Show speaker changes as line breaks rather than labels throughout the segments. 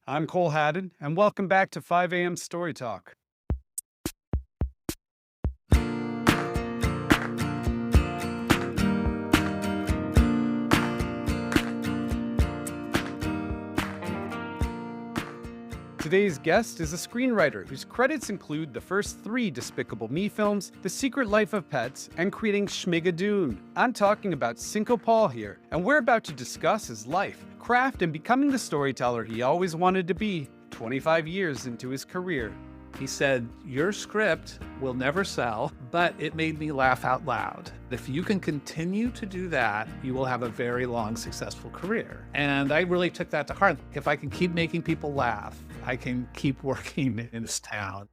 I'm Cole Haddon, and welcome back to 5 a.m. Story Talk. Today's guest is a screenwriter whose credits include the first 3 Despicable Me films, The Secret Life of Pets, and creating Schmigadoon. I'm talking about Cinco Paul here, and we're about to discuss his life, craft, and becoming the storyteller he always wanted to be 25 years into his career.
He said, your script will never sell, but it made me laugh out loud. If you can continue to do that, you will have a very long, successful career. And I really took that to heart. If I can keep making people laugh, I can keep working in this town.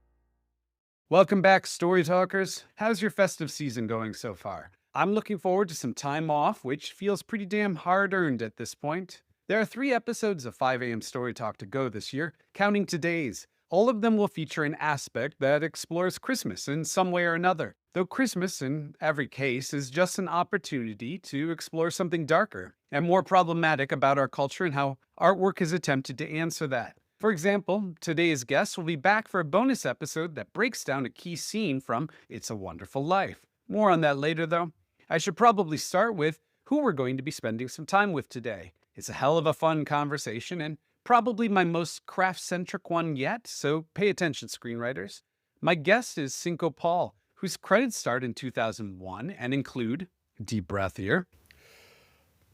Welcome back, Story Talkers. How's your festive season going so far? I'm looking forward to some time off, which feels pretty damn hard-earned at this point. There are 3 episodes of 5 a.m. Story Talk to go this year, counting today's. All of them will feature an aspect that explores Christmas in some way or another, though Christmas, in every case, is just an opportunity to explore something darker and more problematic about our culture and how artwork has attempted to answer that. For example, today's guest will be back for a bonus episode that breaks down a key scene from It's a Wonderful Life. More on that later, though. I should probably start with who we're going to be spending some time with today. It's a hell of a fun conversation, and probably my most craft-centric one yet, so pay attention, screenwriters. My guest is Cinco Paul, whose credits start in 2001 and include, deep breath here,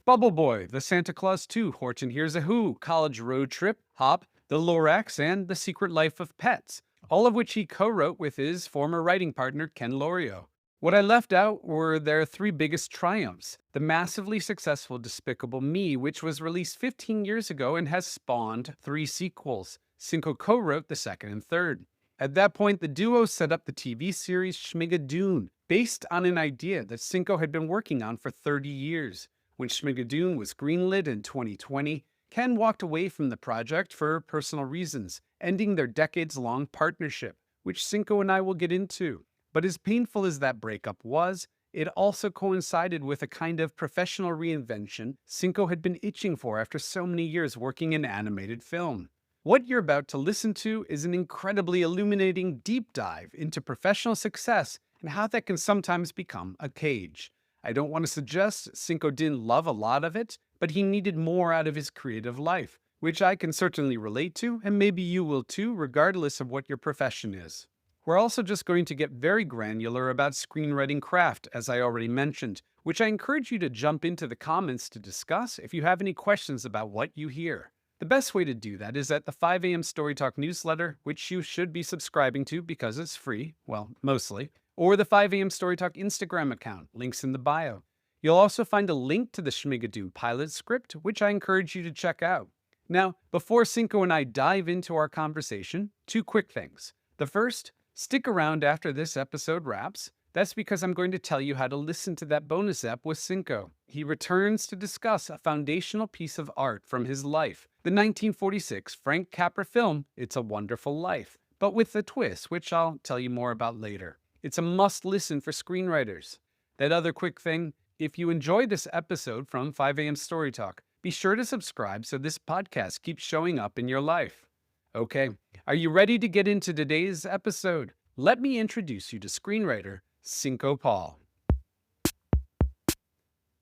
Bubble Boy, The Santa Claus 2, Horton Hears a Who, College Road Trip, Hop, The Lorax, and The Secret Life of Pets, all of which he co-wrote with his former writing partner, Ken Lorio. What I left out were their 3 biggest triumphs. The massively successful Despicable Me, which was released 15 years ago and has spawned 3 sequels. Cinco co-wrote the 2nd and 3rd. At that point, the duo set up the TV series Schmigadoon, based on an idea that Cinco had been working on for 30 years. When Schmigadoon was greenlit in 2020, Ken walked away from the project for personal reasons, ending their decades-long partnership, which Cinco and I will get into. But as painful as that breakup was, it also coincided with a kind of professional reinvention Cinco had been itching for after so many years working in animated film. What you're about to listen to is an incredibly illuminating deep dive into professional success and how that can sometimes become a cage. I don't want to suggest Cinco didn't love a lot of it, but he needed more out of his creative life, which I can certainly relate to, and maybe you will too, regardless of what your profession is. We're also just going to get very granular about screenwriting craft, as I already mentioned, which I encourage you to jump into the comments to discuss if you have any questions about what you hear. The best way to do that is at the 5 a.m. Story Talk newsletter, which you should be subscribing to because it's free, well, mostly, or the 5 a.m. Story Talk Instagram account, links in the bio. You'll also find a link to the Schmigadoon pilot script, which I encourage you to check out. Now, before Cinco and I dive into our conversation, 2 quick things. The first, stick around after this episode wraps. That's because I'm going to tell you how to listen to that bonus ep with Cinco. He returns to discuss a foundational piece of art from his life, the 1946 Frank Capra film, It's a Wonderful Life, but with a twist, which I'll tell you more about later. It's a must-listen for screenwriters. That other quick thing, if you enjoyed this episode from 5 a.m. Story Talk, be sure to subscribe so this podcast keeps showing up in your life. Okay, are you ready to get into today's episode? Let me introduce you to screenwriter Cinco Paul.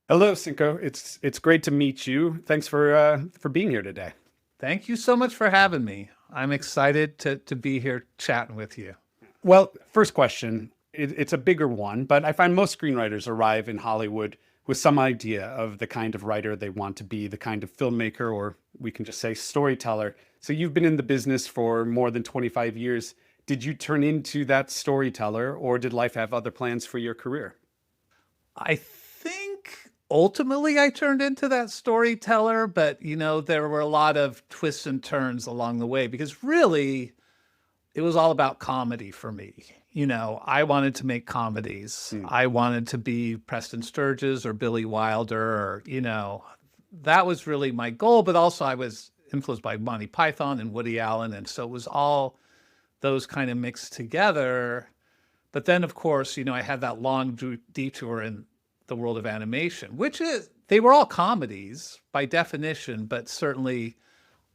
Hello, Cinco. It's great to meet you. Thanks for being here today.
Thank you so much for having me. I'm excited to be here chatting with you.
Well, first question. It's a bigger one, but I find most screenwriters arrive in Hollywood with some idea of the kind of writer they want to be, the kind of filmmaker, or we can just say storyteller. So you've been in the business for more than 25 years. Did you turn into that storyteller, or did life have other plans for your career?
I think ultimately I turned into that storyteller, but there were a lot of twists and turns along the way because really it was all about comedy for me. I wanted to make comedies. I wanted to be Preston Sturges or Billy Wilder, or, that was really my goal. But also I was influenced by Monty Python and Woody Allen. And so it was all those kind of mixed together. But then, of course, I had that long detour in the world of animation, they were all comedies by definition, but certainly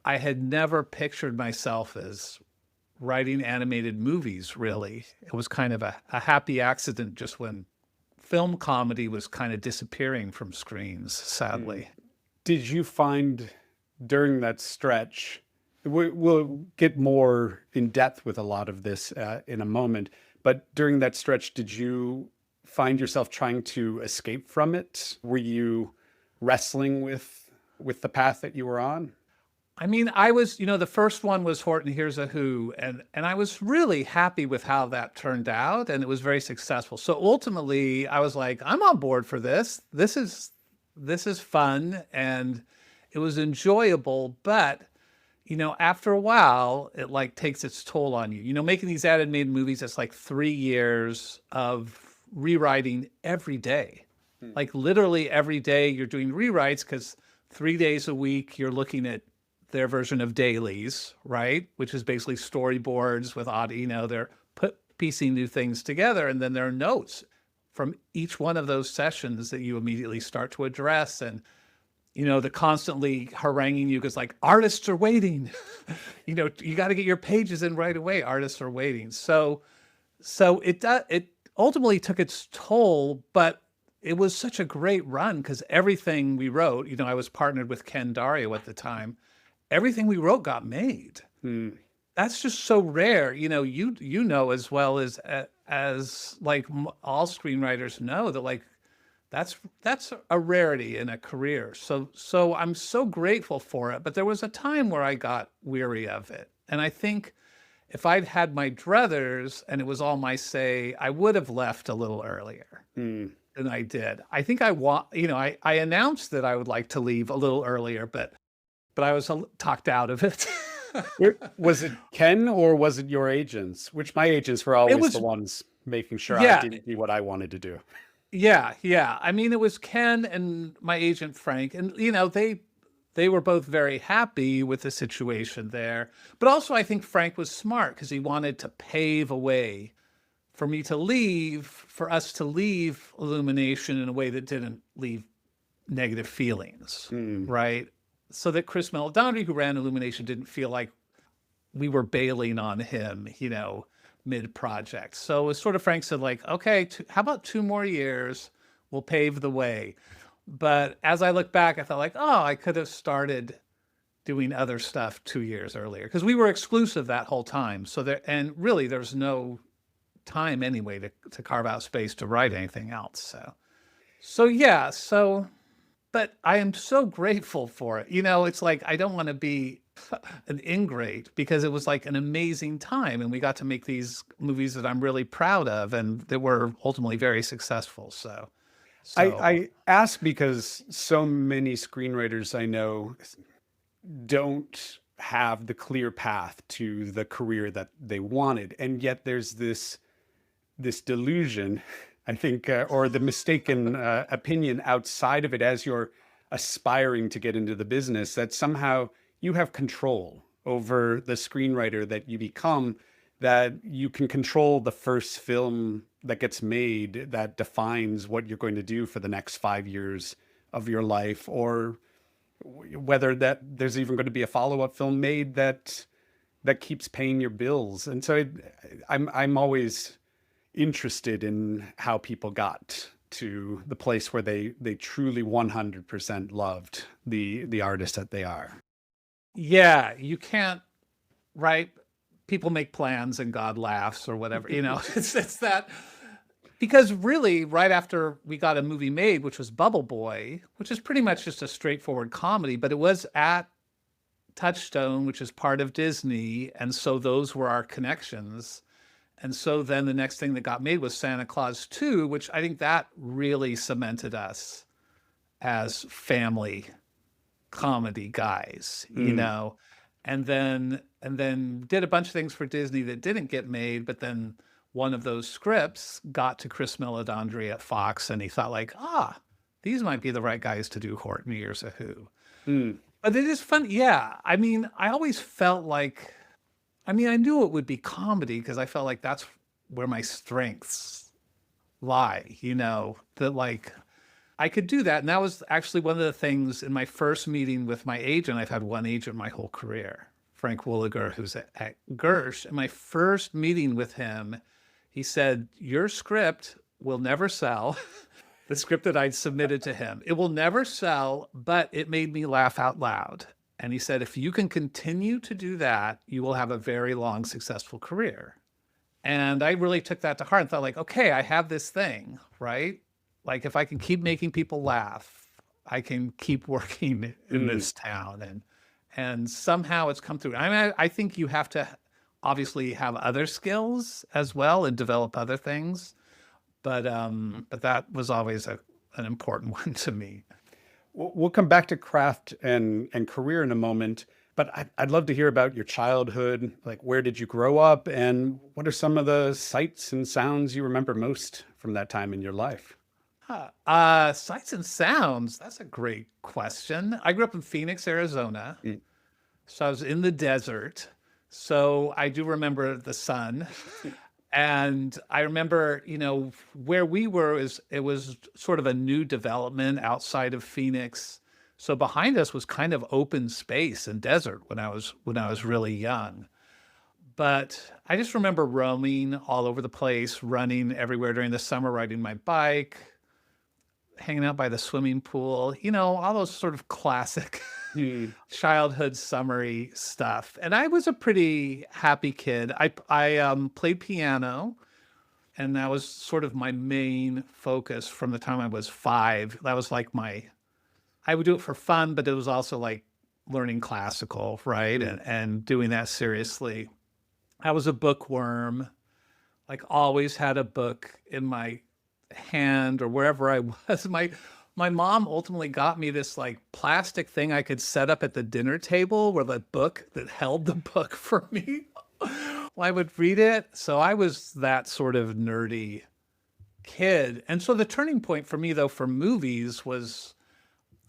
I had never pictured myself as writing animated movies, really. It was kind of a happy accident just when film comedy was kind of disappearing from screens, sadly.
Did you find during that stretch, we'll get more in depth with a lot of this in a moment, but during that stretch, did you find yourself trying to escape from it? Were you wrestling with the path that you were on?
I mean, I was, the first one was Horton Hears a Who, and I was really happy with how that turned out, and it was very successful. So ultimately, I was like, I'm on board for this. This is fun, and it was enjoyable, but after a while, it like takes its toll on you. Making these animated movies, it's like 3 years of rewriting every day. Like literally every day you're doing rewrites because 3 days a week you're looking at their version of dailies, right? Which is basically storyboards with audio, they're piecing new things together. And then there are notes from each one of those sessions that you immediately start to address. And, they're constantly haranguing you because like artists are waiting, you got to get your pages in right away. Artists are waiting. So it ultimately took its toll, but it was such a great run because everything we wrote, I was partnered with Ken Dario at the time. Everything we wrote got made. That's just so rare. You know as well as like all screenwriters know that like that's a rarity in a career. So I'm so grateful for it. But there was a time where I got weary of it, and I think if I'd had my druthers and it was all my say, I would have left a little earlier than I did. I think I announced that I would like to leave a little earlier, but I was talked out of it.
Was it Ken or was it your agents? Which my agents were always the ones making sure I didn't do what I wanted to do.
Yeah. I mean, it was Ken and my agent Frank, and they were both very happy with the situation there. But also, I think Frank was smart because he wanted to pave a way for me to leave, for us to leave Illumination in a way that didn't leave negative feelings, right? So that Chris Meledandri, who ran Illumination, didn't feel like we were bailing on him, mid-project. So it was sort of Frank said like, okay, how about 2 more years? We'll pave the way. But as I look back, I felt like, oh, I could have started doing other stuff 2 years earlier because we were exclusive that whole time. And really there's no time anyway to carve out space to write anything else. But I am so grateful for it. It's like, I don't want to be an ingrate because it was like an amazing time. And we got to make these movies that I'm really proud of and that were ultimately very successful. So.
I ask because so many screenwriters I know don't have the clear path to the career that they wanted. And yet there's this delusion, I think, or the mistaken opinion outside of it as you're aspiring to get into the business that somehow you have control over the screenwriter that you become, that you can control the first film that gets made that defines what you're going to do for the next 5 years of your life, or whether that there's even going to be a follow-up film made that keeps paying your bills. And so I'm always interested in how people got to the place where they truly 100% loved the artist that they are.
Yeah, you can't, right? People make plans and God laughs or whatever, it's that. Because really, right after we got a movie made, which was Bubble Boy, which is pretty much just a straightforward comedy, but it was at Touchstone, which is part of Disney. And so those were our connections. And so then the next thing that got made was Santa Claus 2, which I think that really cemented us as family comedy guys, and then did a bunch of things for Disney that didn't get made, but then one of those scripts got to Chris Meledandri at Fox, and he thought like, these might be the right guys to do Horton Hears a Who. But it is fun. Yeah. I mean, I always felt like, I knew it would be comedy because I felt like that's where my strengths lie, that like I could do that. And that was actually one of the things in my first meeting with my agent. I've had one agent my whole career, Frank Wooliger, who's at Gersh. In my first meeting with him, he said, your script will never sell. The script that I'd submitted to him, it will never sell, but it made me laugh out loud. And he said, if you can continue to do that, you will have a very long, successful career. And I really took that to heart and thought like, okay, I have this thing, right? Like if I can keep making people laugh, I can keep working in this town. And somehow it's come through. I mean, I think you have to obviously have other skills as well and develop other things. But that was always an important one to me.
We'll come back to craft and career in a moment, but I'd love to hear about your childhood. Like, where did you grow up, and what are some of the sights and sounds you remember most from that time in your life?
Sights and sounds. That's a great question. I grew up in Phoenix, Arizona. So I was in the desert. So I do remember the sun. And I remember, you know, where we were it was sort of a new development outside of Phoenix. So behind us was kind of open space and desert when I was really young. But I just remember roaming all over the place, running everywhere during the summer, riding my bike, hanging out by the swimming pool, you know, all those sort of classic childhood summary stuff. And I was a pretty happy kid. I played piano, and that was sort of my main focus from the time I was 5. That was like I would do it for fun, but it was also like learning classical, right? And doing that seriously. I was a bookworm, like always had a book in my hand or wherever I was. My mom ultimately got me this like plastic thing I could set up at the dinner table where the book that held the book for me. I would read it. So I was that sort of nerdy kid. And so the turning point for me though, for movies was,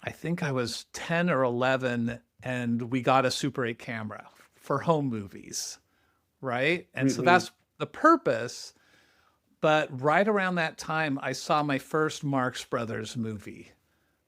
I think I was 10 or 11 and we got a Super 8 camera for home movies, right? And so that's the purpose. But right around that time, I saw my first Marx Brothers movie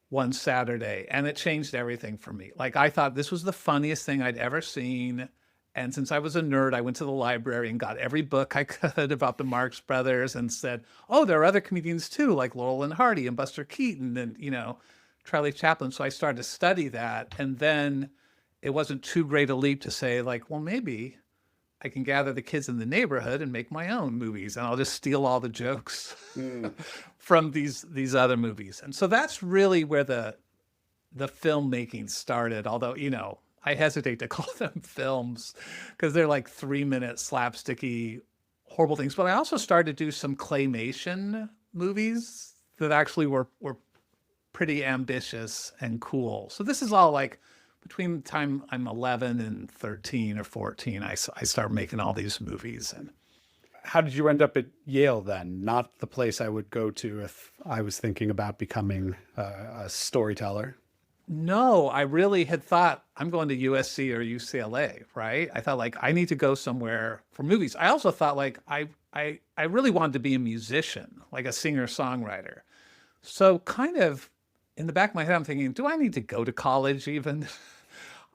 one Saturday, and it changed everything for me. Like, I thought this was the funniest thing I'd ever seen. And since I was a nerd, I went to the library and got every book I could about the Marx Brothers and said, oh, there are other comedians too, like Laurel and Hardy and Buster Keaton and, you know, Charlie Chaplin. So I started to study that. And then it wasn't too great a leap to say like, well, maybe I can gather the kids in the neighborhood and make my own movies, and I'll just steal all the jokes from these other movies. And so that's really where the filmmaking started. Although, you know, I hesitate to call them films because they're like 3-minute slapsticky, horrible things. But I also started to do some claymation movies that actually were pretty ambitious and cool. So this is all like between the time I'm 11 and 13 or 14, I start making all these movies. And
how did you end up at Yale then? Not the place I would go to if I was thinking about becoming a storyteller.
No, I really had thought I'm going to USC or UCLA, right? I thought like I need to go somewhere for movies. I also thought like I really wanted to be a musician, like a singer-songwriter. So kind of in the back of my head, I'm thinking, do I need to go to college even?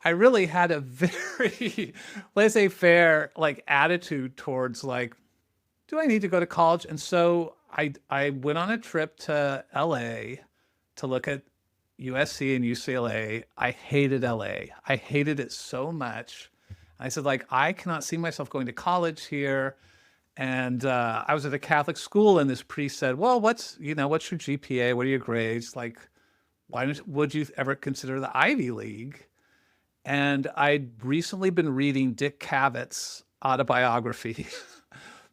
I really had a very laissez-faire like attitude towards like, do I need to go to college? And so I went on a trip to LA to look at USC and UCLA. I hated LA. I hated it so much. I said like, I cannot see myself going to college here. And I was at a Catholic school, and this priest said, well, what's your GPA? What are your grades? Like, would you ever consider the Ivy League? And I'd recently been reading Dick Cavett's autobiography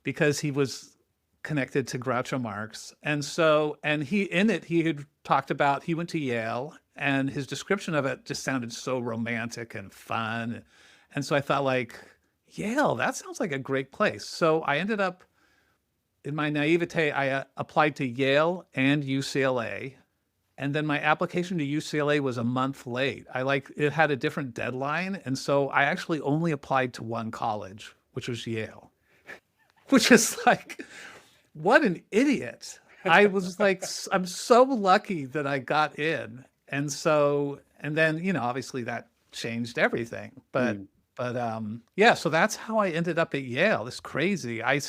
because he was connected to Groucho Marx. And so, he had talked about, he went to Yale, and his description of it just sounded so romantic and fun. And so I thought like, Yale, that sounds like a great place. So I ended up, in my naivete, I applied to Yale and UCLA. And then my application to UCLA was a month late. It had a different deadline. And so I actually only applied to one college, which was Yale, which is like, what an idiot. I was like, I'm so lucky that I got in. And then, obviously that changed everything.
Mm.
Yeah, so that's how I ended up at Yale. It's crazy. I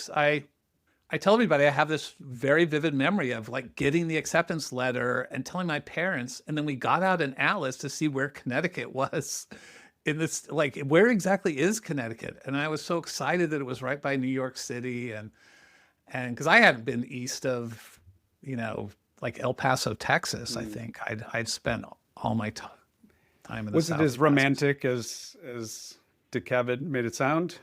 tell everybody I have this very vivid memory of like getting the acceptance letter and telling my parents, and then we got out in Atlas to see where Connecticut was in this, like where exactly is Connecticut? And I was so excited that it was right by New York City, and because I hadn't been east of, like El Paso, Texas. I think I'd spent all my time in the
Was it as
Southwest.
romantic as Dick Cavett made it sound?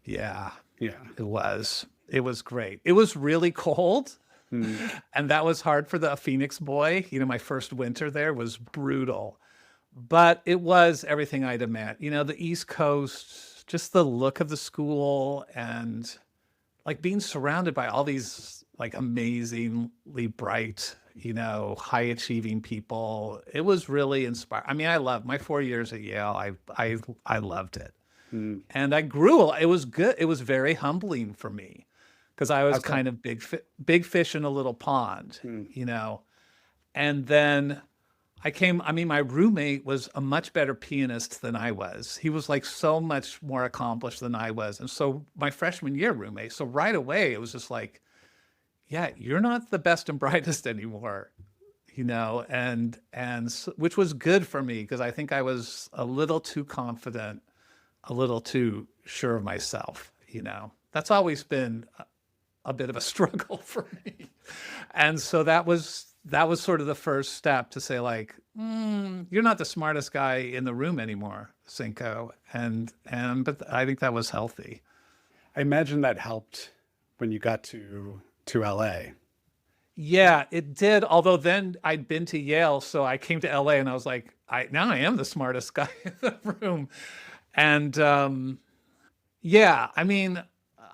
Yeah,
Yeah.
it was. It was great. It was really cold. And that was hard for the Phoenix boy. My first winter there was brutal, but it was everything I'd imagined. The East Coast, just the look of the school and like being surrounded by all these like amazingly bright, high achieving people. It was really inspiring. I mean, I loved my 4 years at Yale. I loved it. And I grew. It was good. It was very humbling for me because I was kind of big fish in a little pond, And then my roommate was a much better pianist than I was. He was like so much more accomplished than I was. And so my freshman year roommate, so right away, it was just like, yeah, you're not the best and brightest anymore, which was good for me because I think I was a little too confident, a little too sure of myself, That's always been a bit of a struggle for me. And so that was sort of the first step to say like, you're not the smartest guy in the room anymore, Cinco. But I think that was healthy.
I imagine that helped when you got to LA.
Yeah, it did. Although then I'd been to Yale, so I came to LA and I was like, now I am the smartest guy in the room. And yeah, I mean,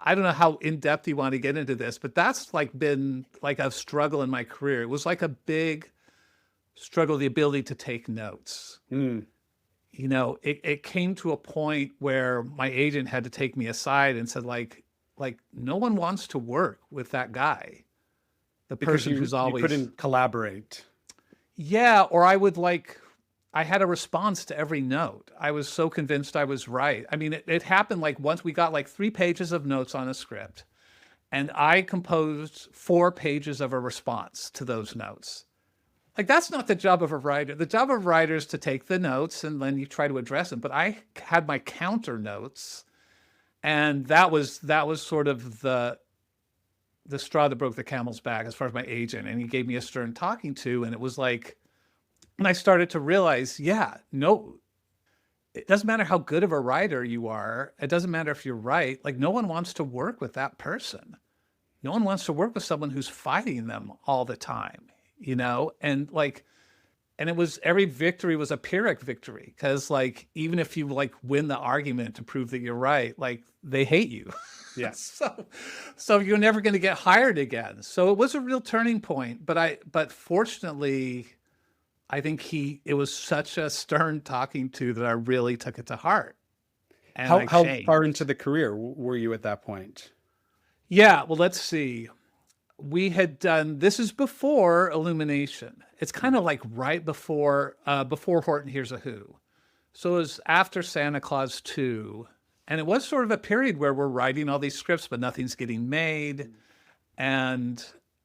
I don't know how in depth you want to get into this, but that's like been like a struggle in my career. It was like a big struggle, the ability to take notes. It came to a point where my agent had to take me aside and said like no one wants to work with that guy. The person who's always
you couldn't collaborate.
Yeah, or I had a response to every note. I was so convinced I was right. I mean, it happened like once we got like 3 pages of notes on a script, and I composed 4 pages of a response to those notes. Like, that's not the job of a writer. The job of a writer is to take the notes and then you try to address them. But I had my counter notes, and that was sort of the straw that broke the camel's back as far as my agent. And he gave me a stern talking to, and it was like, and I started to realize, no, it doesn't matter how good of a writer you are. It doesn't matter if you're right. Like, no one wants to work with that person. No one wants to work with someone who's fighting them all the time, And it was, every victory was a Pyrrhic victory. Cause like, even if you like win the argument to prove that you're right, like they hate you.
Yeah.
So you're never going to get hired again. So it was a real turning point, but fortunately, I think it was such a stern talking to that I really took it to heart. And
How far into the career were you at that point?
Yeah, well, let's see. We had done, this is before Illumination. It's kind of like right before Horton Hears a Who. So it was after Santa Claus 2. And it was sort of a period where we're writing all these scripts, but nothing's getting made. And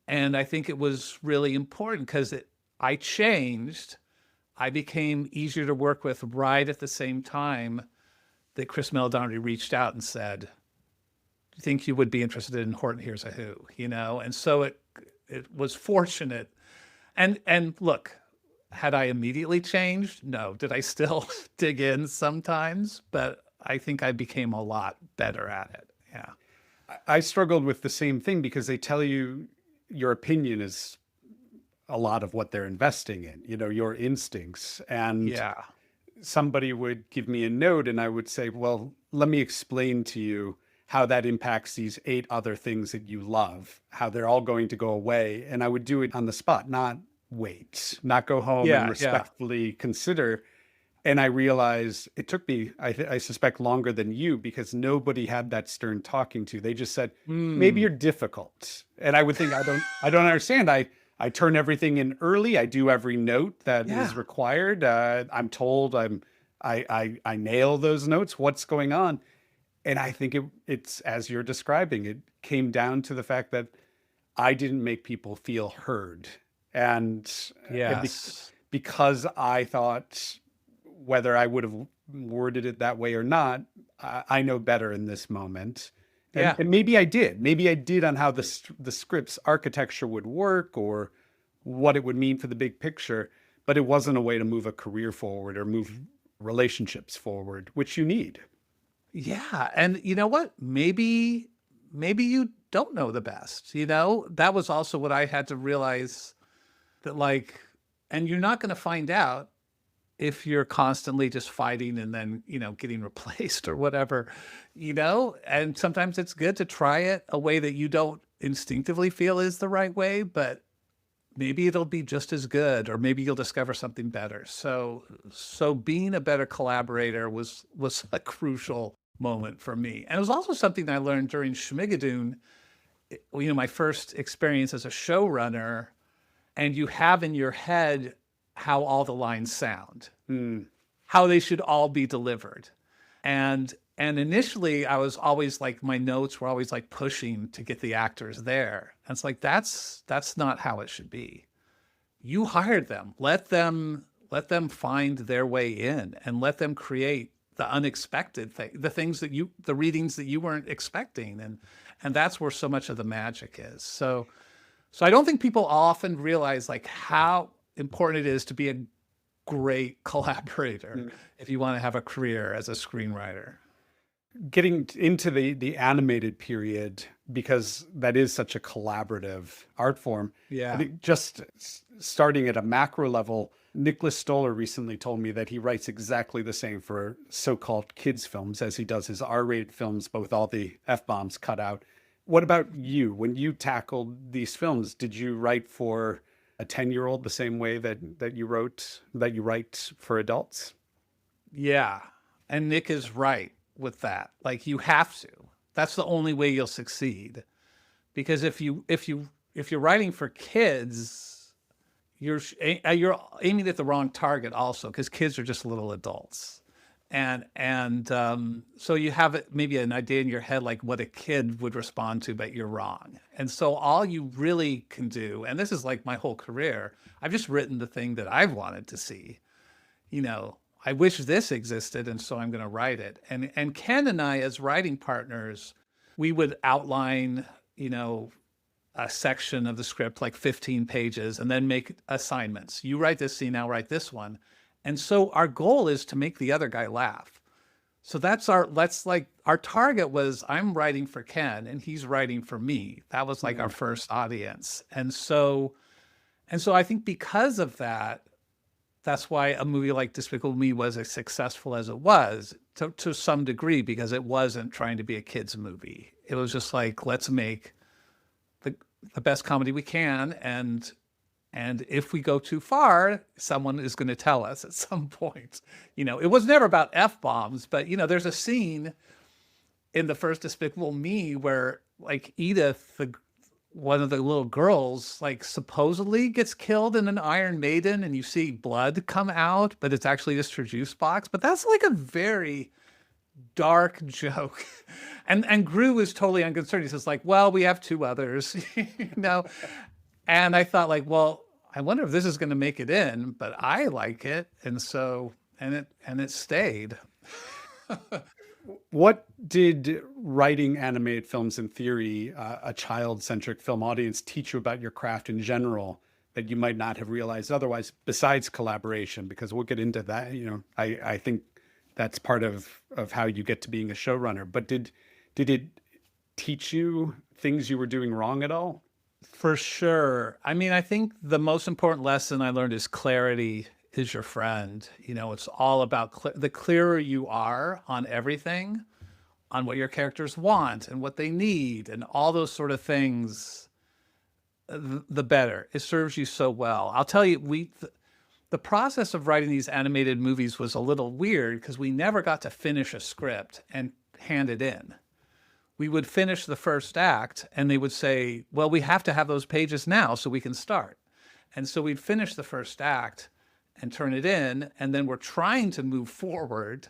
I think it was really important because I changed. I became easier to work with right at the same time that Chris Meledandri reached out and said, do you think you would be interested in Horton Hears a Who? And so it was fortunate. And look, had I immediately changed? No. Did I still dig in sometimes? But I think I became a lot better at it. Yeah.
I struggled with the same thing because they tell you your opinion is a lot of what they're investing in, your instincts. And somebody would give me a note and I would say, well, let me explain to you how that impacts these 8 other things that you love, how they're all going to go away. And I would do it on the spot, not wait, not go home and respectfully consider. And I realized it took me, I suspect, longer than you, because nobody had that stern talking to. They just said, maybe
Hmm.
you're difficult. And I would think, I don't understand. I turn everything in early. I do every note that is
Yeah.
required. I'm told I nail those notes. What's going on? And I think it's as you're describing, it came down to the fact that I didn't make people feel heard. And, and be,
Yes.
because I thought whether I would have worded it that way or not, I know better in this moment.
Yeah.
And maybe I did. Maybe I did on how the script's architecture would work or what it would mean for the big picture, but it wasn't a way to move a career forward or move relationships forward, which you need.
Yeah. And you know what? Maybe you don't know the best. That was also what I had to realize, that like, and you're not going to find out if you're constantly just fighting and then, getting replaced or whatever, and sometimes it's good to try it a way that you don't instinctively feel is the right way, but maybe it'll be just as good, or maybe you'll discover something better. So being a better collaborator was a crucial moment for me. And it was also something that I learned during Schmigadoon, my first experience as a showrunner, and you have in your head how all the lines sound,
Mm,
how they should all be delivered. And initially I was always like, my notes were always like pushing to get the actors there. And it's like, that's not how it should be. You hired them. Let them find their way in, and let them create the unexpected thing, the readings that you weren't expecting. And that's where so much of the magic is. So I don't think people often realize like how important it is to be a great collaborator
mm.
if you want to have a career as a screenwriter.
Getting into the animated period, because that is such a collaborative art form. I
Yeah.
think just starting at a macro level, Nicholas Stoller recently told me that he writes exactly the same for so-called kids films as he does his R-rated films, but with all the F-bombs cut out. What about you? When you tackled these films, did you write for a 10-year-old the same way that you write for adults?
Yeah. And Nick is right with that. Like, you have to. That's the only way you'll succeed. Because if you're writing for kids, you're aiming at the wrong target also, because kids are just little adults. And so you have maybe an idea in your head like what a kid would respond to, but you're wrong. And so all you really can do, and this is like my whole career, I've just written the thing that I've wanted to see. I wish this existed, and so I'm going to write it. And Ken and I, as writing partners, we would outline, a section of the script, like 15 pages, and then make assignments. You write this scene, I'll write this one. And so our goal is to make the other guy laugh. So that's like our target was, I'm writing for Ken and he's writing for me. That was like our first audience. And so I think because of that, that's why a movie like Despicable Me was as successful as it was, to some degree, because it wasn't trying to be a kid's movie. It was just like, let's make the best comedy we can, and if we go too far, someone is going to tell us at some point. It was never about F-bombs, but there's a scene in the first Despicable Me where like Edith, one of the little girls, like supposedly gets killed in an Iron Maiden, and you see blood come out, but it's actually just her juice box. But that's like a very dark joke. And Gru is totally unconcerned. He says like, well, we have two others, And I thought like, well, I wonder if this is going to make it in, but I like it. And it stayed.
What did writing animated films in theory, a child-centric film audience, teach you about your craft in general that you might not have realized otherwise, besides collaboration? Because we'll get into that. I think that's part of how you get to being a showrunner. But did it teach you things you were doing wrong at all?
For sure. I mean, I think the most important lesson I learned is clarity is your friend. It's all about the clearer you are on everything, on what your characters want and what they need and all those sort of things, the better. It serves you so well. I'll tell you, the process of writing these animated movies was a little weird because we never got to finish a script and hand it in. We would finish the first act and they would say, well, we have to have those pages now so we can start. And so we'd finish the first act and turn it in, and then we're trying to move forward,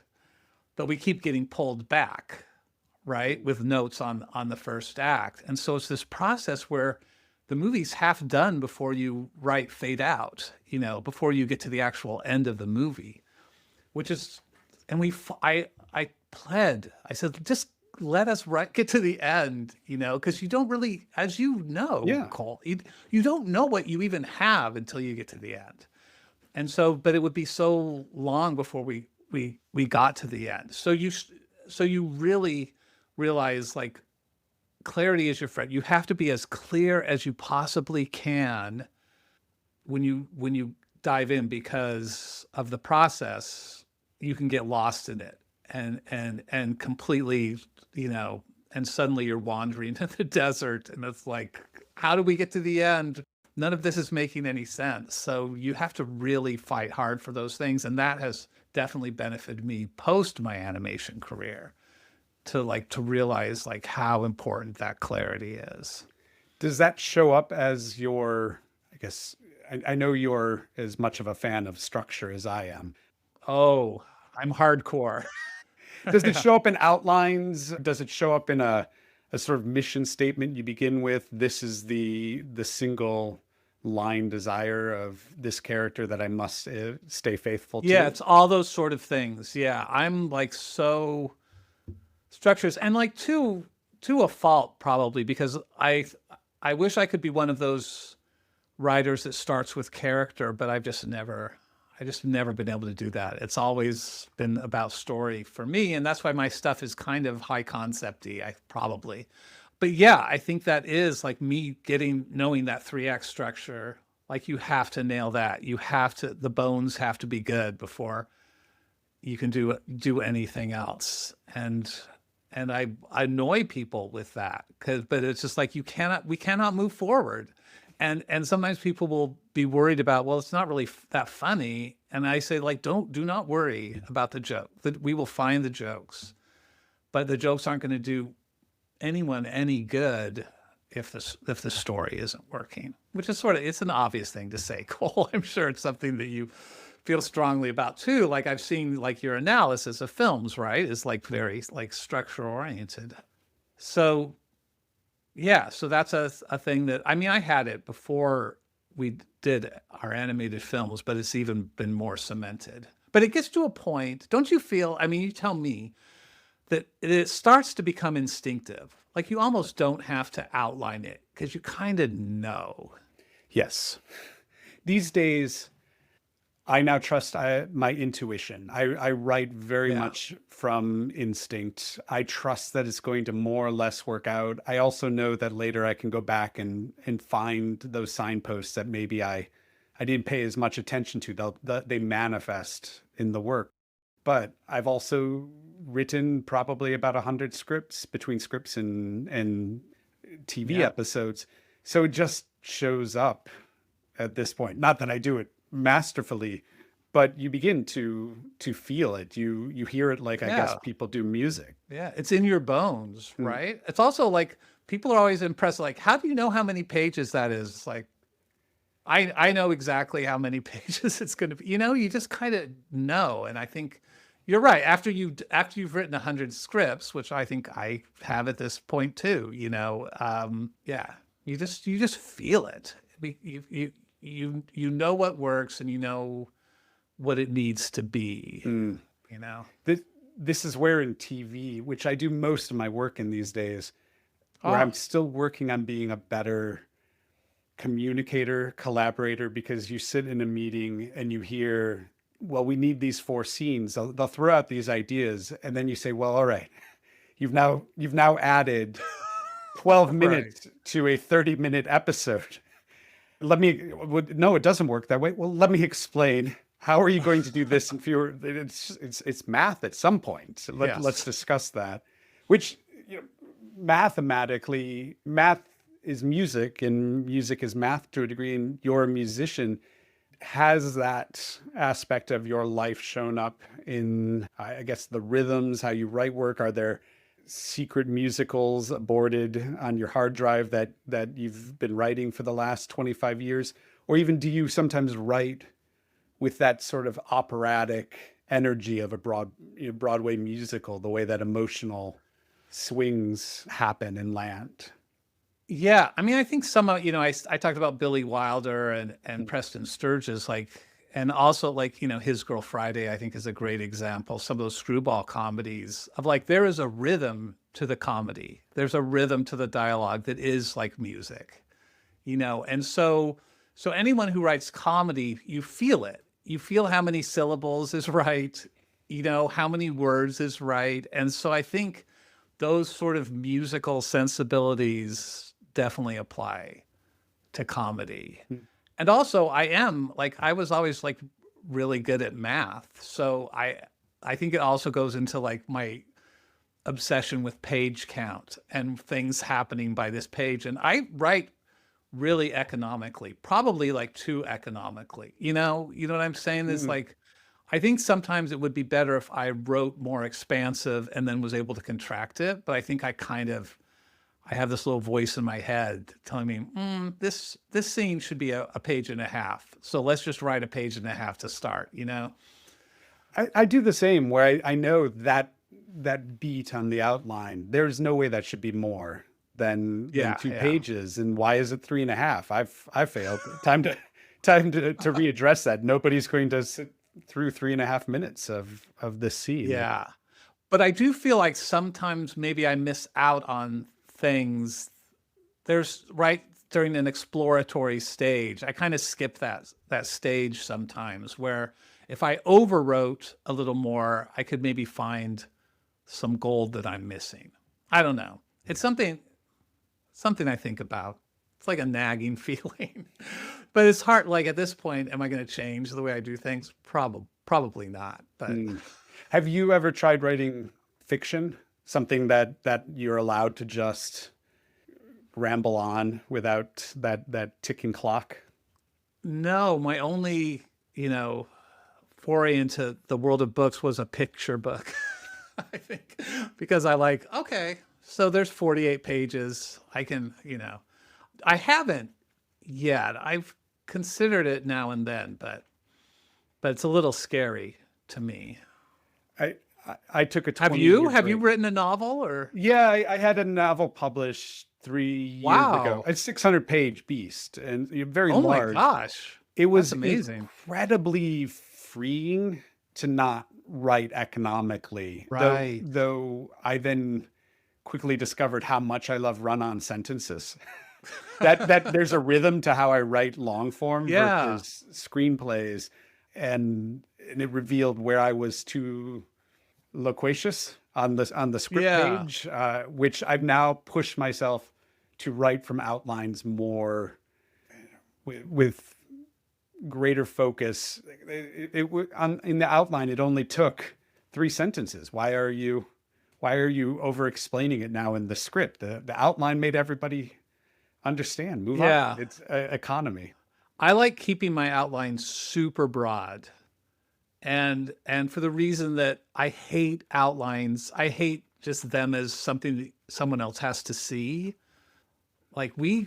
but we keep getting pulled back, right, with notes on the first act. And so it's this process where the movie's half done before you write fade out, before you get to the actual end of the movie, which is, and I pled, I said, just let us get to the end, because you don't really, as Cole, you don't know what you even have until you get to the end. And so, but it would be so long before we got to the end. So you really realize, like, clarity is your friend. You have to be as clear as you possibly can when you dive in, because of the process, you can get lost in it and completely, and suddenly you're wandering in the desert and it's like, how do we get to the end? None of this is making any sense. So you have to really fight hard for those things. And that has definitely benefited me post my animation career to realize like how important that clarity is.
Does that show up as your, I guess, I know you're as much of a fan of structure as I am.
Oh, I'm hardcore.
Does it show up in outlines? Does it show up in a sort of mission statement you begin with? This is the single line desire of this character that I must stay faithful to.
Yeah, it's all those sort of things. Yeah, I'm like so structures, and like to a fault probably, because I wish I could be one of those writers that starts with character, but I've just never been able to do that. It's always been about story for me, and that's why my stuff is kind of high concept-y, probably. But yeah, I think that is like me knowing that 3-act structure. Like, you have to nail that. The bones have to be good before you can do anything else. And I annoy people with that, but it's just like we cannot move forward. And sometimes people will be worried about, well, it's not really that funny. And I say, like, do not worry about the joke. That we will find the jokes, but the jokes aren't going to do anyone any good if the story isn't working. Which is it's an obvious thing to say, Cole. I'm sure it's something that you feel strongly about too. Like, I've seen like your analysis of films, right? Is like very like structure oriented. So yeah, so that's a thing that, I mean, I had it before we did our animated films, but it's even been more cemented. But it gets to a point, don't you feel, I mean, you tell me, that it starts to become instinctive. Like, you almost don't have to outline it because you kind of know.
Yes. These days, I now trust my intuition. I write very much from instinct. I trust that it's going to more or less work out. I also know that later I can go back and find those signposts that maybe I didn't pay as much attention to. They manifest in the work. But I've also written probably about 100 scripts, between scripts and TV episodes. So it just shows up at this point. Not that I do it masterfully, but you begin to feel it. You hear it like, I guess people do music.
Yeah, it's in your bones, right? It's also like, people are always impressed, like, how do you know how many pages that is? It's like, I know exactly how many pages it's going to be. You just kind of know. And I think you're right. After you've written 100 scripts, which I think I have at this point too, you just feel it. You know what works, and you know what it needs to be.
This is where in TV, which I do most of my work in these days, where I'm still working on being a better communicator, collaborator, because you sit in a meeting and you hear, well, we need these 4 scenes. They'll throw out these ideas, and then you say, well, all right, you've now added 12 minutes to a 30-minute episode. No, it doesn't work that way. Well, let me explain. How are you going to do this in fewer? It's math at some point. So let's discuss that. Which, mathematically, math is music, and music is math to a degree, and you're a musician. Has that aspect of your life shown up in, I guess, the rhythms, how you write work? Are there secret musicals aborted on your hard drive that you've been writing for the last 25 years? Or even do you sometimes write with that sort of operatic energy of a Broadway musical, the way that emotional swings happen and land?
Yeah, I mean, I think some of, I talked about Billy Wilder and Preston Sturges, like, and also like, His Girl Friday, I think is a great example. Some of those screwball comedies of like, there is a rhythm to the comedy. There's a rhythm to the dialogue that is like music, and so anyone who writes comedy, you feel it. You feel how many syllables is right, how many words is right. And so I think those sort of musical sensibilities definitely apply to comedy. And also I was always like really good at math. So I think it also goes into like my obsession with page count and things happening by this page. And I write really economically, probably like too economically. You know what I'm saying? Is like, I think sometimes it would be better if I wrote more expansive and then was able to contract it. But I think I have this little voice in my head telling me, this scene should be a page and a half. So let's just write a page and a half to start,
I do the same, where I know that beat on the outline, there's no way that should be more than two pages. And why is it 3.5? I failed. Time to readdress that. Nobody's going to sit through 3.5 minutes of this scene.
Yeah. But I do feel like sometimes maybe I miss out on things. There's right during an exploratory stage, I kind of skip that stage sometimes, where if I overwrote a little more, I could maybe find some gold that I'm missing. I don't know. It's something I think about. It's like a nagging feeling, but it's hard. Like at this point, am I going to change the way I do things? Probably not. But
have you ever tried writing fiction? Something that you're allowed to just ramble on without that ticking clock?
No, my only, foray into the world of books was a picture book. I think because okay, so there's 48 pages. I can, I haven't yet. I've considered it now and then, but it's a little scary to me.
I took a 20-year
Have you
break.
written a novel or?
Yeah, I had a novel published 3 years ago. A 600-page beast and very large.
Oh my gosh.
It was
That's amazing.
Incredibly freeing to not write economically.
Right.
Though I then quickly discovered how much I love run-on sentences. that there's a rhythm to how I write long form versus screenplays. And it revealed where I was too loquacious on the script page, which I've now pushed myself to write from outlines more with greater focus. In the outline, it only took 3 sentences. Why are you over explaining it now in the script? The outline made everybody understand. Move on. It's economy.
I like keeping my outline super broad. And for the reason that I hate outlines, I hate just them as something that someone else has to see. Like we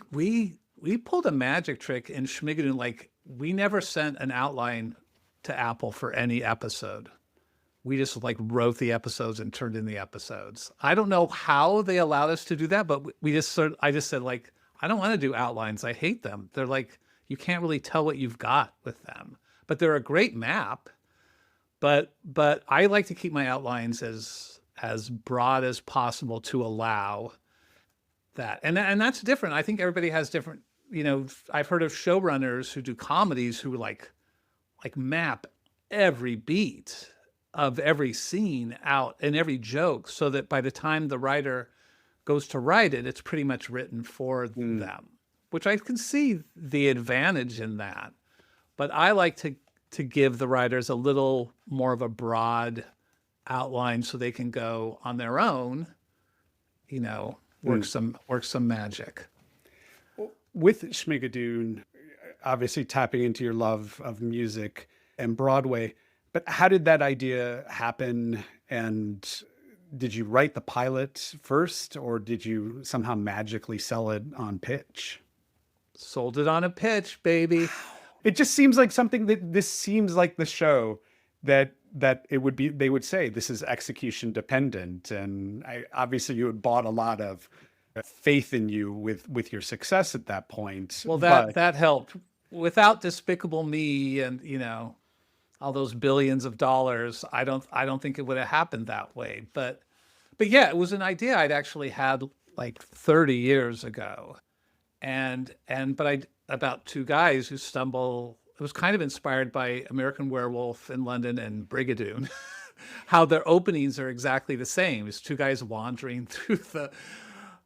pulled a magic trick in Schmigadoon. Like we never sent an outline to Apple for any episode. We just like wrote the episodes and turned in the episodes. I don't know how they allowed us to do that, but I just said like, I don't want to do outlines. I hate them. They're like, you can't really tell what you've got with them, but they're a great map. But I like to keep my outlines as broad as possible to allow that. And that's different. I think everybody has different, I've heard of showrunners who do comedies who like map every beat of every scene out and every joke so that by the time the writer goes to write it, it's pretty much written for them, which I can see the advantage in that. But I like to give the writers a little more of a broad outline so they can go on their own, work some magic.
With Schmigadoon, obviously tapping into your love of music and Broadway. But how did that idea happen? And did you write the pilot first, or did you somehow magically sell it on pitch?
Sold it on a pitch, baby.
It just seems like something that this seems like the show that it would be, they would say this is execution dependent. And obviously you had bought a lot of faith in you with your success at that point.
Well, that helped. Without Despicable Me and, all those billions of dollars, I don't think it would have happened that way. But yeah, it was an idea I'd actually had like 30 years ago. But about two guys who stumble. It was kind of inspired by American Werewolf in London and Brigadoon, how their openings are exactly the same. It's two guys wandering through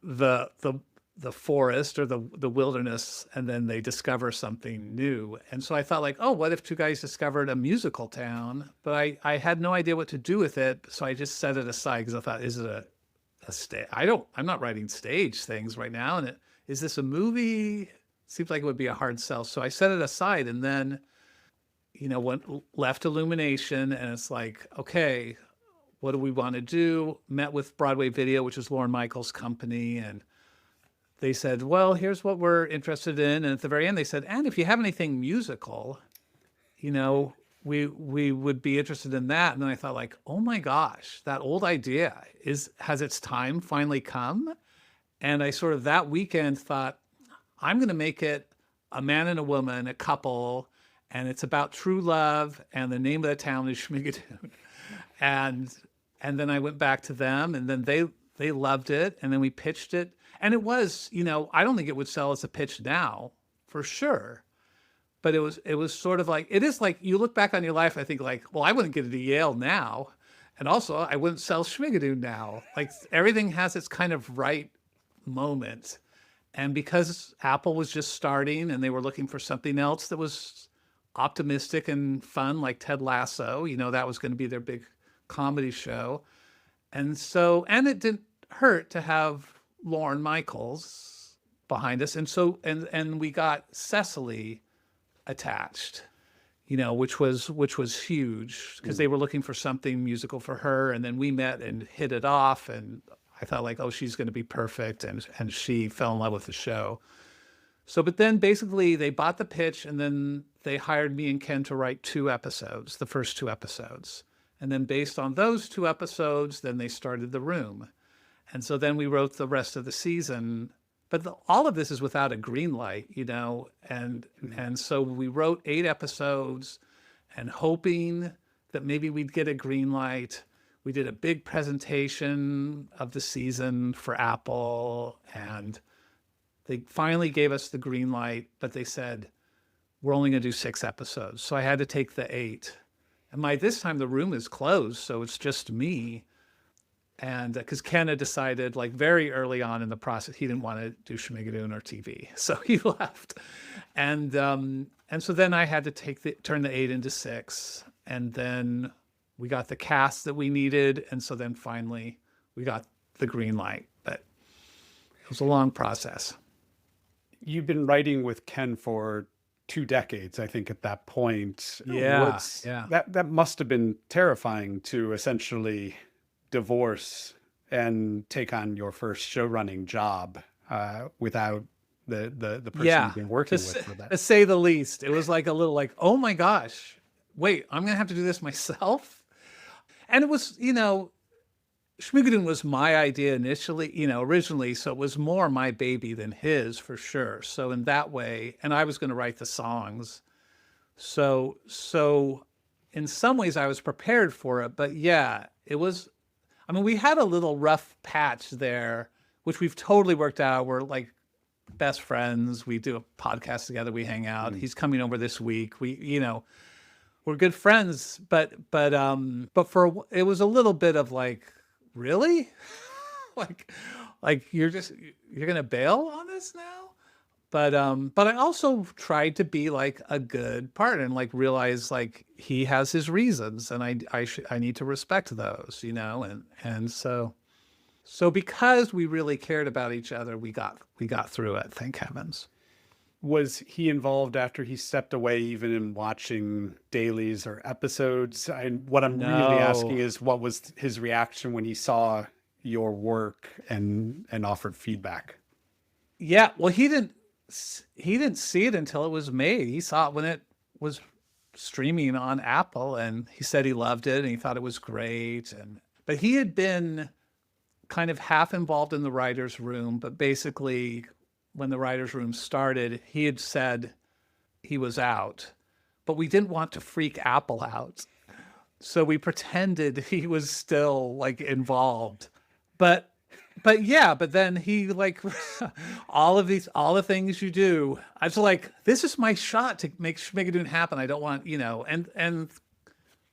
the forest or the wilderness, and then they discover something new. And so I thought, like, oh, what if two guys discovered a musical town? But I had no idea what to do with it, so I just set it aside because I thought, is it a stage? I'm not writing stage things right now, and is this a movie? Seems like it would be a hard sell. So I set it aside, and then, left Illumination, and it's like, okay, what do we want to do? Met with Broadway Video, which is Lorne Michaels' company, and they said, well, here's what we're interested in. And at the very end, they said, and if you have anything musical, we would be interested in that. And then I thought, like, oh my gosh, that old idea has its time finally come? And I sort of that weekend thought, I'm going to make it a man and a woman, a couple, and it's about true love, and the name of the town is Schmigadoon. And then I went back to them, and then they loved it, and then we pitched it. And it was, I don't think it would sell as a pitch now, for sure. But it was sort of like, it is like, you look back on your life, I think like, well, I wouldn't get into Yale now. And also, I wouldn't sell Schmigadoon now. Like, everything has its kind of right moment. And because Apple was just starting and they were looking for something else that was optimistic and fun, like Ted Lasso, that was going to be their big comedy show. And it didn't hurt to have Lorne Michaels behind us. And so, and we got Cecily attached, which was huge because they were looking for something musical for her. And then we met and hit it off, and I thought, like, oh, she's going to be perfect. And she fell in love with the show. So, but then basically they bought the pitch, and then they hired me and Ken to write 2 episodes, the first 2 episodes. And then based on those 2 episodes, then they started The Room. And so then we wrote the rest of the season. But all of this is without a green light, and so we wrote 8 episodes and hoping that maybe we'd get a green light. We did a big presentation of the season for Apple, and they finally gave us the green light, but they said, we're only going to do 6 episodes. So I had to take the 8. And by this time, the room is closed, so it's just me. And because Ken had decided, like, very early on in the process, he didn't want to do Schmigadoon or TV. So he left. And so then I had to turn the 8 into 6. And then we got the cast that we needed. And so then finally we got the green light. But it was a long process.
You've been writing with Ken for 2 decades, I think, at that point.
Yeah.
That must have been terrifying to essentially divorce and take on your first show running job without the person you've been working with for that.
To say the least. It was like a little like, oh my gosh, wait, I'm going to have to do this myself. And it was, Schmigadoon was my idea initially, originally. So it was more my baby than his, for sure. So in that way, and I was going to write the songs. So in some ways I was prepared for it, but yeah, it was, we had a little rough patch there, which we've totally worked out. We're like best friends. We do a podcast together. We hang out. He's coming over this week. We're good friends, but it was a little bit of like, really? like you're going to bail on this now? But I also tried to be like a good partner and like realize like he has his reasons, and I need to respect those, and so because we really cared about each other, we got through it. Thank heavens.
Was he involved after he stepped away, even in watching dailies or episodes? And what I'm really asking
No.
is, what was his reaction when he saw your work and offered feedback?
Yeah, well, he didn't see it until it was made. He saw it when it was streaming on Apple, and he said he loved it and he thought it was great. And but he had been kind of half involved in the writer's room, but basically when the writer's room started, he had said he was out, but we didn't want to freak Apple out. So we pretended he was still like involved. But yeah, but then he like all the things you do. I was like, this is my shot to make Schmigadoon happen. I don't want, and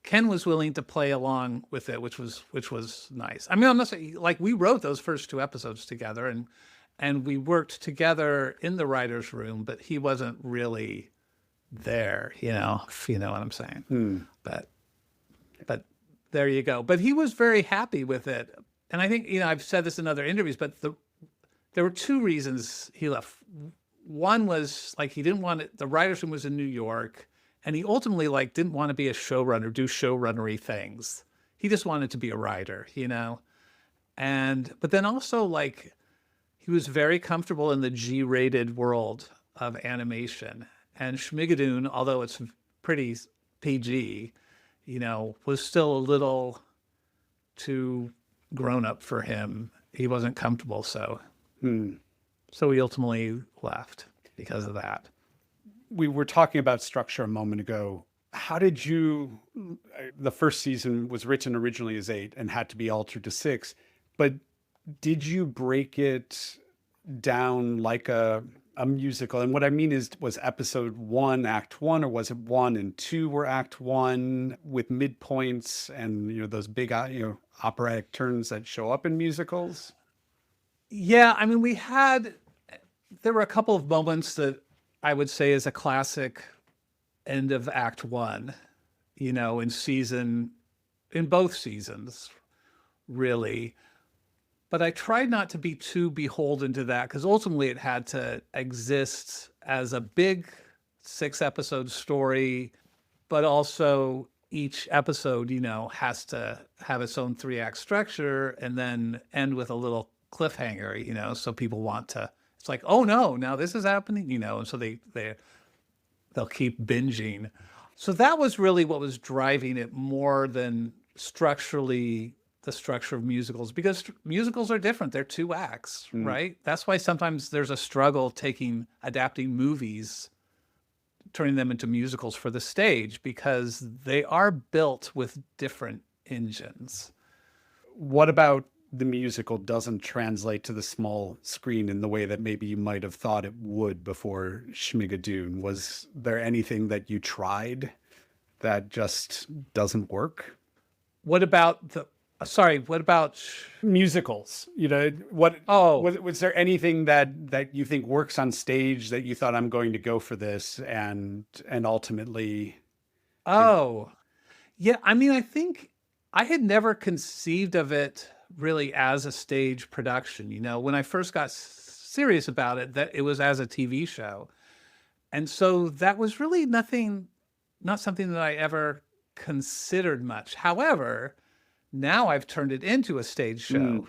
Ken was willing to play along with it, which was nice. I mean, I'm not saying like we wrote those first two episodes together and we worked together in the writer's room, but he wasn't really there, if you know what I'm saying. But there you go. But he was very happy with it. And I think, I've said this in other interviews, but there were two reasons he left. One was like he didn't want it, the writer's room was in New York, and he ultimately like didn't want to be a showrunner, do showrunnery things. He just wanted to be a writer, but then also like he was very comfortable in the G-rated world of animation. And Schmigadoon, although it's pretty PG, was still a little too grown up for him. He wasn't comfortable, so he ultimately left because of that.
We were talking about structure a moment ago. How did the first season was written originally as 8 and had to be altered to 6, but did you break it down like a musical? And what I mean is, was episode 1 act 1, or was it 1 and 2 were act 1 with midpoints and those big operatic turns that show up in musicals?
Yeah, I mean, there were a couple of moments that I would say is a classic end of act 1, in both seasons, really. But I tried not to be too beholden to that, because ultimately it had to exist as a big 6-episode story, but also each episode, has to have its own 3-act structure and then end with a little cliffhanger, so people want to, it's like, oh no, now this is happening, and so they'll keep binging. So that was really what was driving it more than structurally the structure of musicals, because musicals are different. They're 2 acts, right? That's why sometimes there's a struggle adapting movies, turning them into musicals for the stage, because they are built with different engines.
What about the musical doesn't translate to the small screen in the way that maybe you might have thought it would before Schmigadoon? Was there anything that you tried that just doesn't work?
What about
musicals? Was there anything that you think works on stage that you thought, I'm going to go for this, and ultimately?
Oh, yeah. I mean, I think I had never conceived of it really as a stage production. When I first got serious about it, that it was as a TV show. And so that was really not something that I ever considered much. However, now I've turned it into a stage show.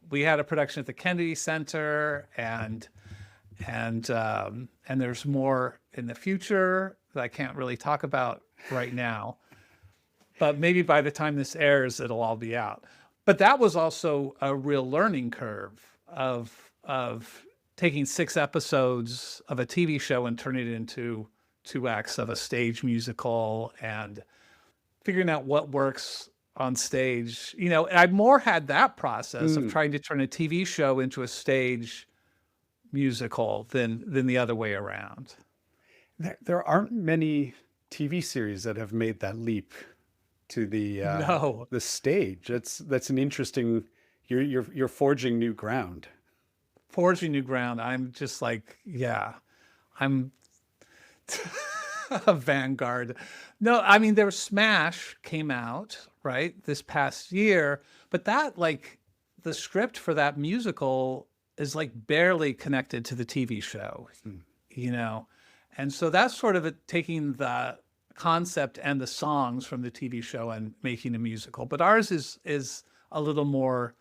We had a production at the Kennedy Center, and there's more in the future that I can't really talk about right now. But maybe by the time this airs, it'll all be out. But that was also a real learning curve of taking 6 episodes of a TV show and turning it into 2 acts of a stage musical, and figuring out what works on stage. I more had that process of trying to turn a TV show into a stage musical than the other way around.
There aren't many TV series that have made that leap to the stage. That's an interesting. You're forging new ground.
Forging new ground. I'm just like, yeah, I'm a vanguard. No, I mean, Smash came out, right, this past year, but that, like, the script for that musical is like barely connected to the TV show. you know? And so that's sort of taking the concept and the songs from the TV show and making a musical. But ours is a little more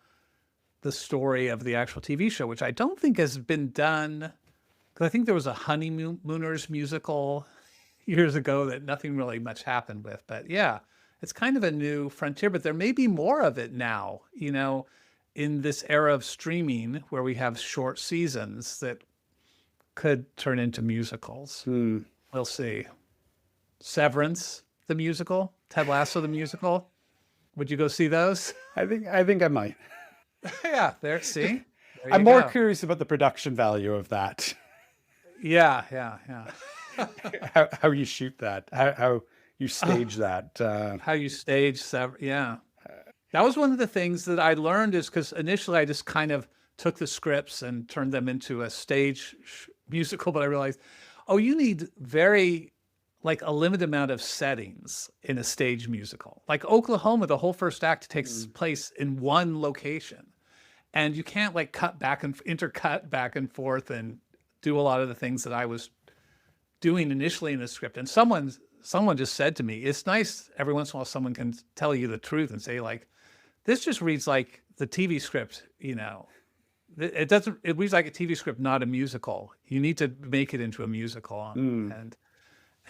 the story of the actual TV show, which I don't think has been done. Because I think there was a Honeymooners musical years ago that nothing really much happened with. But yeah, it's kind of a new frontier, but there may be more of it now, in this era of streaming where we have short seasons that could turn into musicals. We'll see. Severance, the musical, Ted Lasso, the musical. Would you go see those?
I think I might.
Yeah, there. See, there
I'm
you
more
go.
curious about the production value of that.
Yeah.
How you shoot that, how you stage that.
How you stage yeah. That was one of the things that I learned is because initially I just kind of took the scripts and turned them into a stage musical, but I realized, oh, you need a limited amount of settings in a stage musical. Like Oklahoma, the whole first act takes place in one location. And you can't intercut back and forth and do a lot of the things that I was doing initially in the script. And someone just said to me, it's nice every once in a while someone can tell you the truth and say like, this just reads like the TV script, it reads like a TV script, not a musical. You need to make it into a musical.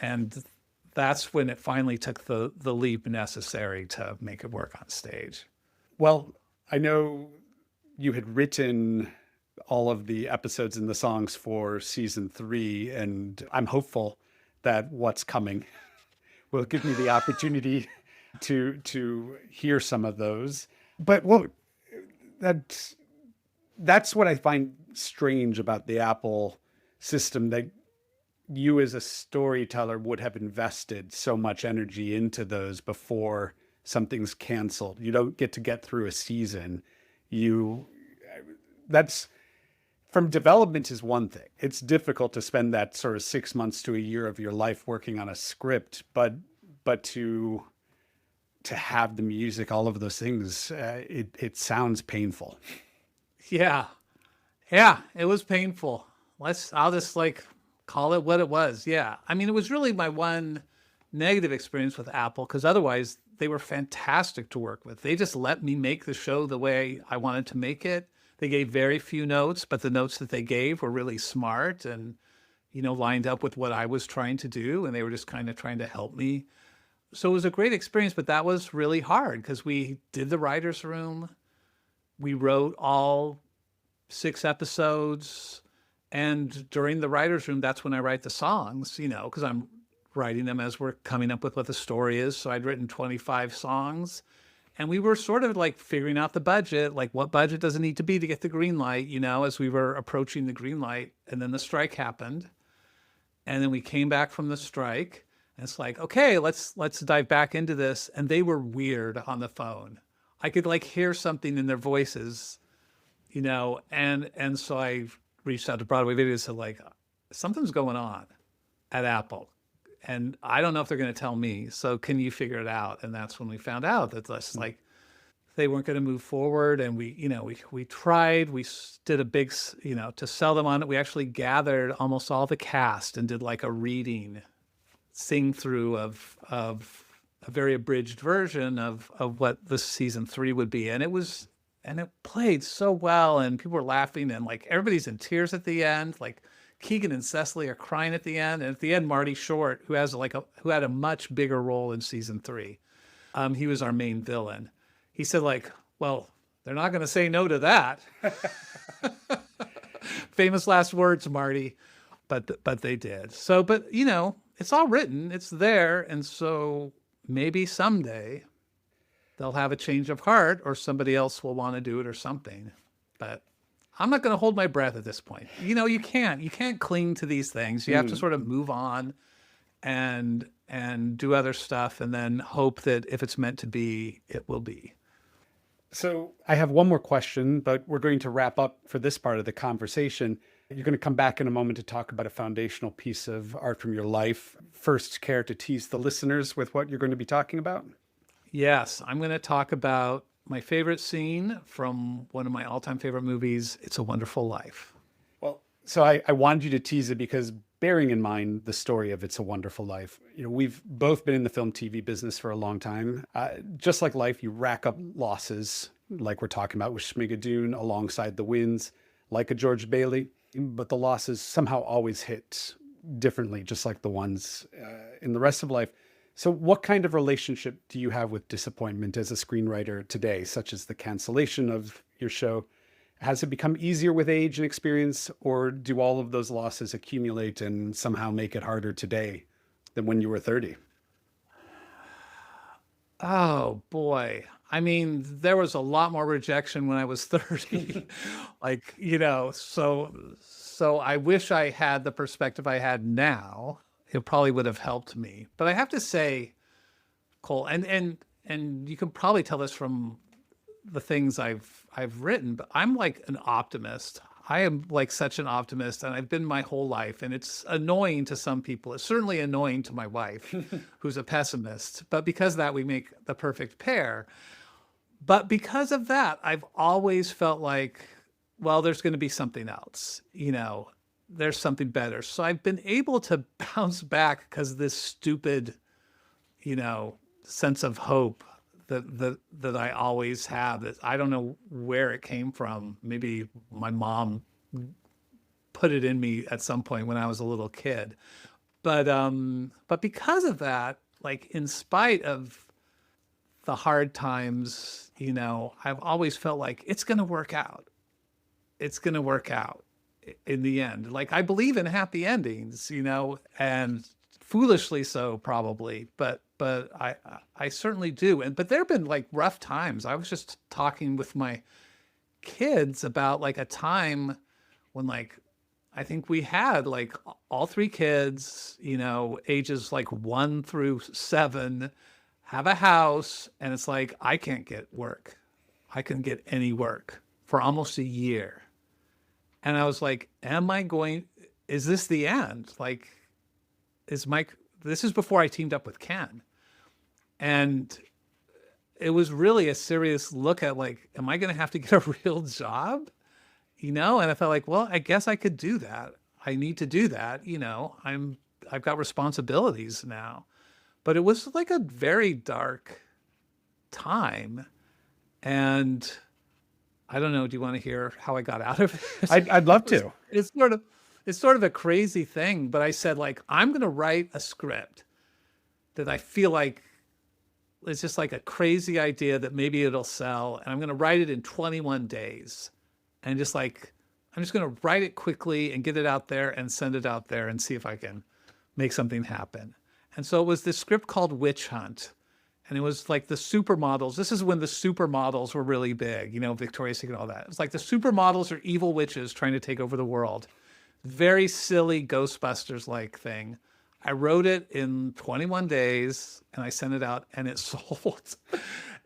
And that's when it finally took the leap necessary to make it work on stage.
Well, I know you had written all of the episodes and the songs for season 3, and I'm hopeful that what's coming will give me the opportunity to hear some of those. But that's what I find strange about the Apple system, that you as a storyteller would have invested so much energy into those before something's canceled. You don't get through a season. That's from development is one thing. It's difficult to spend that sort of 6 months to a year of your life working on a script, but to have the music, all of those things, it sounds painful.
Yeah, it was painful. I'll just call it what it was. Yeah, I mean, it was really my one negative experience with Apple, because otherwise they were fantastic to work with. They just let me make the show the way I wanted to make it. They gave very few notes, but the notes that they gave were really smart and, lined up with what I was trying to do. And they were just kind of trying to help me. So it was a great experience, but that was really hard because we did the writer's room. We wrote all 6 episodes. And during the writer's room, that's when I write the songs, because I'm writing them as we're coming up with what the story is. So I'd written 25 songs. And we were sort of figuring out the budget, what budget does it need to be to get the green light, as we were approaching the green light. And then the strike happened. And then we came back from the strike. And it's okay, let's dive back into this. And they were weird on the phone. I could hear something in their voices, and so I reached out to Broadway Video and said, something's going on at Apple. And I don't know if they're going to tell me. So can you figure it out? And that's when we found out that they weren't going to move forward. And we tried, we did a big, to sell them on it. We actually gathered almost all the cast and did a reading, sing through of a very abridged version of what the season 3 would be. And it played so well, and people were laughing, and everybody's in tears at the end. Keegan and Cecily are crying at the end, and at the end, Marty Short, who had a much bigger role in season 3, he was our main villain. He said, well, they're not going to say no to that. Famous last words, Marty, but they did. So, but it's all written, it's there, and so maybe someday they'll have a change of heart, or somebody else will want to do it or something. But I'm not going to hold my breath at this point. You can't cling to these things. You have to sort of move on and do other stuff, and then hope that if it's meant to be, it will be.
So I have one more question, but we're going to wrap up for this part of the conversation. You're going to come back in a moment to talk about a foundational piece of art from your life. First, care to tease the listeners with what you're going to be talking about?
Yes, I'm going to talk about my favorite scene from one of my all-time favorite movies, It's a Wonderful Life.
Well, so I wanted you to tease it because bearing in mind the story of It's a Wonderful Life. We've both been in the film TV business for a long time. Just like life, you rack up losses, like we're talking about with Schmigadoon, alongside the wins, like a George Bailey. But the losses somehow always hit differently, just like the ones in the rest of life. So, what kind of relationship do you have with disappointment as a screenwriter today, such as the cancellation of your show? Has it become easier with age and experience, or do all of those losses accumulate and somehow make it harder today than when you were 30?
Oh boy. I mean, there was a lot more rejection when I was 30. Like, so I wish I had the perspective I had now. It probably would have helped me. But I have to say, Cole, and you can probably tell this from the things I've written, but I'm like an optimist. I am like such an optimist, and I've been my whole life. And it's annoying to some people. It's certainly annoying to my wife, who's a pessimist. But because of that, we make the perfect pair. But because of that, I've always felt like, well, there's going to be something else. There's something better. So I've been able to bounce back because this stupid, sense of hope that I always have. That I don't know where it came from. Maybe my mom put it in me at some point when I was a little kid. But because of that, like in spite of the hard times, I've always felt like it's going to work out. It's going to work out in the end. Like I believe in happy endings, and foolishly so probably, but I certainly do. But there've been like rough times. I was just talking with my kids about like a time when like I think we had like all three kids, ages like 1 through 7, have a house, and it's like I can't get work. I couldn't get any work for almost a year. And I was like, is this the end? Like, this is before I teamed up with Ken. And it was really a serious look at like, am I going to have to get a real job? And I felt like, well, I guess I could do that. I need to do that. I've got responsibilities now. But it was like a very dark time. And I don't know. Do you want to hear how I got out of it?
I'd love to.
It's sort of a crazy thing, but I said like, I'm going to write a script that I feel like it's just like a crazy idea that maybe it'll sell. And I'm going to write it in 21 days. And just like, I'm just going to write it quickly and get it out there and send it out there and see if I can make something happen. And so it was this script called Witch Hunt. And it was like the supermodels. This is when the supermodels were really big, Victoria's Secret and all that. It's like the supermodels are evil witches trying to take over the world. Very silly Ghostbusters-like thing. I wrote it in 21 days and I sent it out and it sold.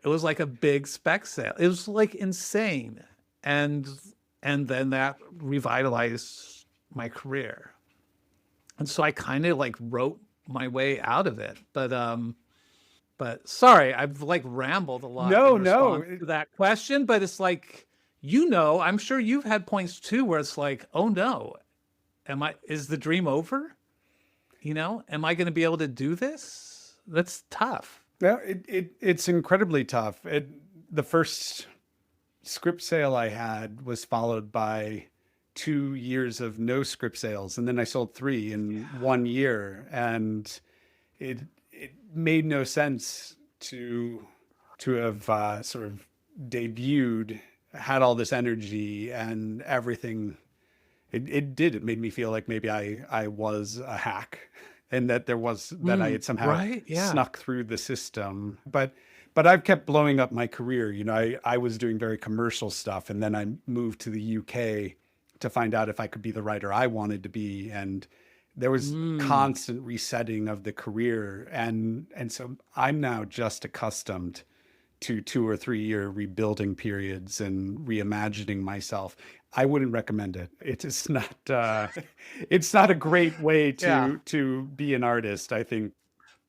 It was like a big spec sale. It was like insane. And then that revitalized my career. And so I kind of like wrote my way out of it. But sorry, I've like rambled a lot
No,
in response to that question, but it's like, I'm sure you've had points too where it's like, oh no, is the dream over? Am I going to be able to do this? That's tough.
No, it's incredibly tough. The first script sale I had was followed by 2 years of no script sales, and then I sold 3 in 1 year, and it made no sense to have sort of debuted, had all this energy and everything. It made me feel like maybe I was a hack, and that that I had somehow snuck through the system. But I've kept blowing up my career. I was doing very commercial stuff, and then I moved to the UK to find out if I could be the writer I wanted to be. And there was constant resetting of the career. And so I'm now just accustomed to 2 or 3 year rebuilding periods and reimagining myself. I wouldn't recommend it. It's not it's not a great way to be an artist, I think.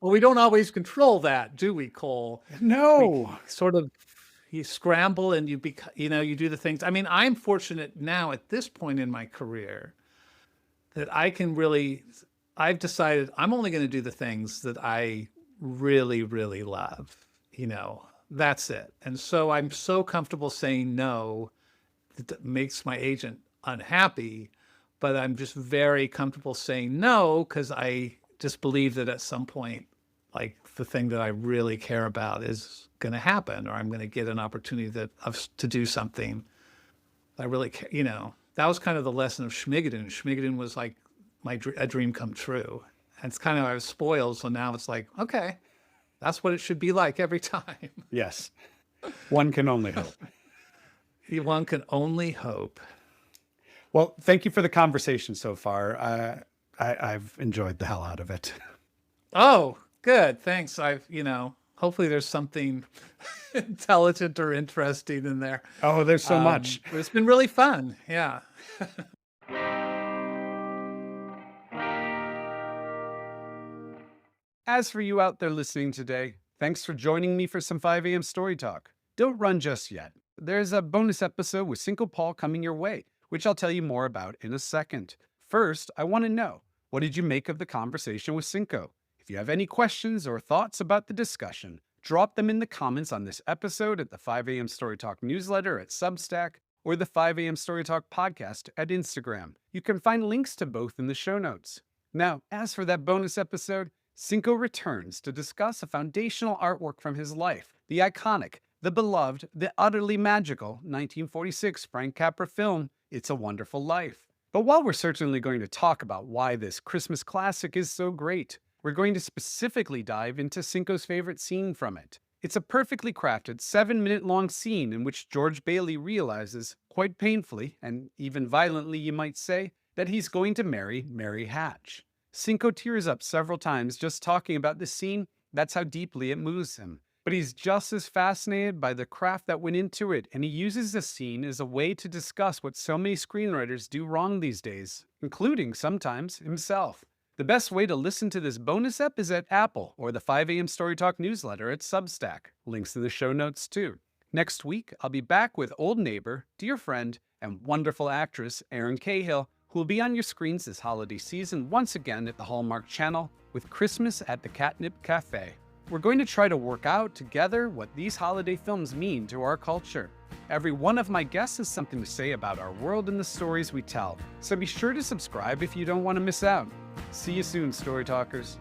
Well, we don't always control that, do we, Cole?
No.
You scramble and you do the things. I mean, I'm fortunate now at this point in my career that I've decided I'm only going to do the things that I really, really love. That's it. And so I'm so comfortable saying no that makes my agent unhappy, but I'm just very comfortable saying no because I just believe that at some point, like the thing that I really care about is going to happen, or I'm going to get an opportunity to do something I really care. That was kind of the lesson of Schmigadoon. Schmigadoon was like a dream come true. And it's kind of, I was spoiled. So now it's like, okay, that's what it should be like every time.
Yes. One can only hope.
One can only hope.
Well, thank you for the conversation so far. I've enjoyed the hell out of it.
Oh, good. Thanks. Hopefully there's something intelligent or interesting in there.
Oh, there's so much.
It's been really fun. Yeah.
As for you out there listening today, thanks for joining me for some 5 a.m. Story Talk. Don't run just yet. There's a bonus episode with Cinco Paul coming your way, which I'll tell you more about in a second. First, I want to know, what did you make of the conversation with Cinco? If you have any questions or thoughts about the discussion, drop them in the comments on this episode at the 5 a.m. Story Talk newsletter at Substack or the 5 a.m. Story Talk podcast at Instagram. You can find links to both in the show notes. Now, as for that bonus episode, Cinco returns to discuss a foundational artwork from his life, the iconic, the beloved, the utterly magical 1946 Frank Capra film, It's a Wonderful Life. But while we're certainly going to talk about why this Christmas classic is so great, we're going to specifically dive into Cinco's favorite scene from it. It's a perfectly crafted 7-minute-long scene in which George Bailey realizes, quite painfully, and even violently you might say, that he's going to marry Mary Hatch. Cinco tears up several times just talking about this scene. That's how deeply it moves him. But he's just as fascinated by the craft that went into it, and he uses the scene as a way to discuss what so many screenwriters do wrong these days, including sometimes himself. The best way to listen to this bonus ep is at Apple or the 5 a.m. Story Talk newsletter at Substack. Links in the show notes too. Next week, I'll be back with old neighbor, dear friend, and wonderful actress Erin Cahill, who will be on your screens this holiday season once again at the Hallmark Channel with Christmas at the Catnip Cafe. We're going to try to work out together what these holiday films mean to our culture. Every one of my guests has something to say about our world and the stories we tell, so be sure to subscribe if you don't want to miss out. See you soon, Story Talkers.